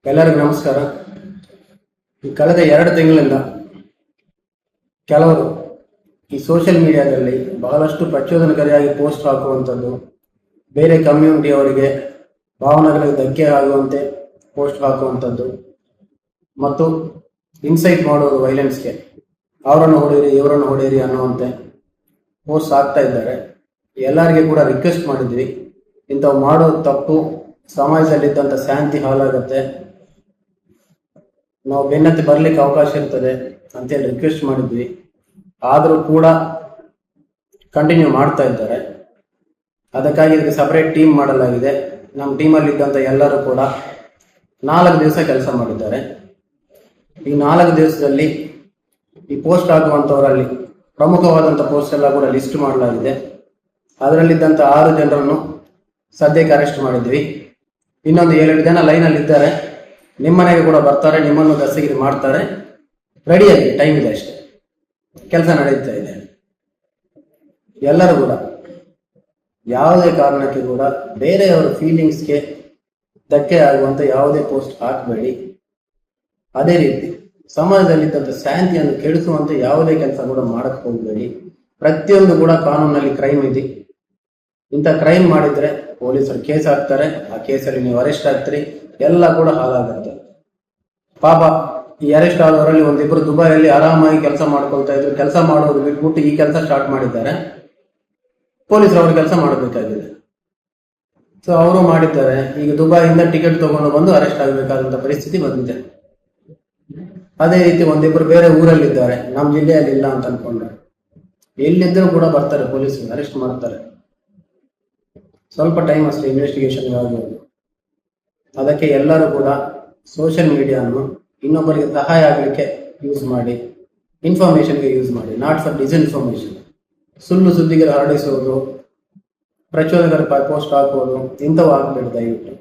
ಎಲ್ಲರಿಗೂ ನಮಸ್ಕಾರ. ಕಳೆದ 2 ತಿಂಗಳಿಂದ ಕೆಲವರು ಈ ಸೋಷಿಯಲ್ ಮೀಡಿಯಾದಲ್ಲಿ ಬಹಳಷ್ಟು ಪ್ರಚೋದನಕಾರಿಯಾಗಿ ಪೋಸ್ಟ್ ಹಾಕುವಂಥದ್ದು, ಬೇರೆ ಕಮ್ಯುನಿಟಿ ಅವರಿಗೆ ಭಾವನೆಗಳಿಗೆ ಧಕ್ಕೆ ಆಗುವಂತೆ ಪೋಸ್ಟ್ ಹಾಕುವಂಥದ್ದು ಮತ್ತು ಇನ್ಸೈಟ್ ಮಾಡೋದು ವೈಲೆನ್ಸ್ಗೆ, ಅವರನ್ನು ಹೊಡೆಯಿರಿ ಇವರನ್ನು ಹೊಡೆಯಿರಿ ಅನ್ನುವಂತೆ ಪೋಸ್ಟ್ ಆಗ್ತಾ ಇದ್ದಾರೆ. ಎಲ್ಲರಿಗೆ ಕೂಡ ರಿಕ್ವೆಸ್ಟ್ ಮಾಡಿದ್ವಿ, ಇಂಥವು ಮಾಡೋದು ತಪ್ಪು, ಸಮಾಜದಲ್ಲಿದ್ದಂಥ ಶಾಂತಿ ಹಾಳಾಗತ್ತೆ, ನಾವು ಬೆನ್ನತ್ತಿ ಬರ್ಲಿಕ್ಕೆ ಅವಕಾಶ ಇರ್ತದೆ ಅಂತೇಳಿ ರಿಕ್ವೆಸ್ಟ್ ಮಾಡಿದ್ವಿ. ಆದರೂ ಕೂಡ ಕಂಟಿನ್ಯೂ ಮಾಡ್ತಾ ಇದ್ದಾರೆ. ಅದಕ್ಕಾಗಿ ಇದಕ್ಕೆ ಸಪರೇಟ್ ಟೀಮ್ ಮಾಡಲಾಗಿದೆ. ನಮ್ಮ ಟೀಮಲ್ಲಿ ಇದ್ದಂಥ ಎಲ್ಲರೂ ಕೂಡ 4 ದಿವಸ ಕೆಲಸ ಮಾಡಿದ್ದಾರೆ. ಈ 4 ದಿವಸದಲ್ಲಿ ಈ ಪೋಸ್ಟ್ ಹಾಕುವಂಥವರಲ್ಲಿ ಪ್ರಮುಖವಾದಂಥ ಪೋಸ್ಟ್ ಎಲ್ಲ ಕೂಡ ಲಿಸ್ಟ್ ಮಾಡಲಾಗಿದೆ. ಅದರಲ್ಲಿದ್ದಂಥ 6 ಜನರನ್ನು ಸದ್ಯಕ್ಕೆ ಅರೆಸ್ಟ್ ಮಾಡಿದ್ವಿ. ಇನ್ನೊಂದು 7 ಜನ ಲೈನಲ್ಲಿ ಇದ್ದಾರೆ. ನಿಮ್ಮನೆಗೆ ಕೂಡ ಬರ್ತಾರೆ, ನಿಮ್ಮನ್ನು ದಸ್ತಗಿರಿ ಮಾಡ್ತಾರೆ. ರೆಡಿಯಾಗಿ, ಟೈಮ್ ಇದೆ ಅಷ್ಟೇ, ಕೆಲಸ ನಡೀತಾ ಇದೆ. ಎಲ್ಲರೂ ಕೂಡ ಯಾವುದೇ ಕಾರಣಕ್ಕೆ ಕೂಡ ಬೇರೆಯವರ ಫೀಲಿಂಗ್ಸ್ಗೆ ಧಕ್ಕೆ ಆಗುವಂತ ಯಾವುದೇ ಪೋಸ್ಟ್ ಹಾಕಬೇಡಿ. ಅದೇ ರೀತಿ ಸಮಾಜದಲ್ಲಿದ್ದಂಥ ಶಾಂತಿಯನ್ನು ಕೆಡಿಸುವಂತೆ ಯಾವುದೇ ಕೆಲಸ ಕೂಡ ಮಾಡಕ್ಕೆ ಹೋಗಬೇಡಿ. ಪ್ರತಿಯೊಂದು ಕೂಡ ಕಾನೂನಲ್ಲಿ ಕ್ರೈಮ್ ಇದೆ. ಇಂಥ ಕ್ರೈಮ್ ಮಾಡಿದ್ರೆ ಪೊಲೀಸರು ಕೇಸ್ ಹಾಕ್ತಾರೆ, ಆ ಕೇಸಲ್ಲಿ ನೀವು ಅರೆಸ್ಟ್ ಆಗ್ತೀರಿ, ಎಲ್ಲ ಕೂಡ ಹಾಳಾಗುತ್ತೆ. ಪಾಪ ಈ ಅರೆಸ್ಟ್ ಆದವರಲ್ಲಿ ಒಂದಿಬ್ಬರು ದುಬೈಯಲ್ಲಿ ಆರಾಮಾಗಿ ಕೆಲಸ ಮಾಡ್ಕೊಳ್ತಾ ಇದ್ರು. ಕೆಲಸ ಮಾಡೋದು ಬಿಟ್ಬಿಟ್ಟು ಈ ಕೆಲಸ ಸ್ಟಾರ್ಟ್ ಮಾಡಿದ್ದಾರೆ. ಪೊಲೀಸರು ಅವ್ರ ಕೆಲಸ ಮಾಡಬೇಕಾಗಿದೆ. ಸೊ ಅವರು ಮಾಡಿದ್ದಾರೆ. ಈಗ ದುಬೈಯಿಂದ ಟಿಕೆಟ್ ತಗೊಂಡು ಬಂದು ಅರೆಸ್ಟ್ ಆಗಬೇಕಾದಂತ ಪರಿಸ್ಥಿತಿ ಬಂದಿದೆ. ಅದೇ ರೀತಿ ಒಂದಿಬ್ಬರು ಬೇರೆ ಊರಲ್ಲಿದ್ದಾರೆ, ನಮ್ಮ ಜಿಲ್ಲೆಯಲ್ಲಿ ಇಲ್ಲ ಅಂತ ಅನ್ಕೊಂಡ್ರೆ ಎಲ್ಲಿದ್ದರೂ ಕೂಡ ಬರ್ತಾರೆ, ಪೊಲೀಸರು ಅರೆಸ್ಟ್ ಮಾಡ್ತಾರೆ. ಸ್ವಲ್ಪ ಟೈಮ್ ಅಷ್ಟೇ ಇನ್ವೆಸ್ಟಿಗೇಷನ್ ಆಗುವುದು. ಅದಕ್ಕೆ ಎಲ್ಲರೂ ಕೂಡ ಸೋಷಿಯಲ್ ಮೀಡಿಯಾವನ್ನು ಇನ್ನೊಬ್ಬರಿಗೆ ಸಹಾಯ ಆಗಲಿಕ್ಕೆ ಯೂಸ್ ಮಾಡಿ, ಇನ್ಫಾರ್ಮೇಶನ್ಗೆ ಯೂಸ್ ಮಾಡಿ, ನಾಟ್ ಫಾರ್ ಡಿಸ್ಇನ್ಫಾರ್ಮೇಶನ್. ಸುಳ್ಳು ಸುದ್ದಿಗೆ ಹರಡಿಸುವುದು, ಪ್ರಚೋದಕರ ಪೋಸ್ಟ್ ಹಾಕುವುದು, ಇಂಥವು ಆಗಬೇಡಿ ದಯವಿಟ್ಟು.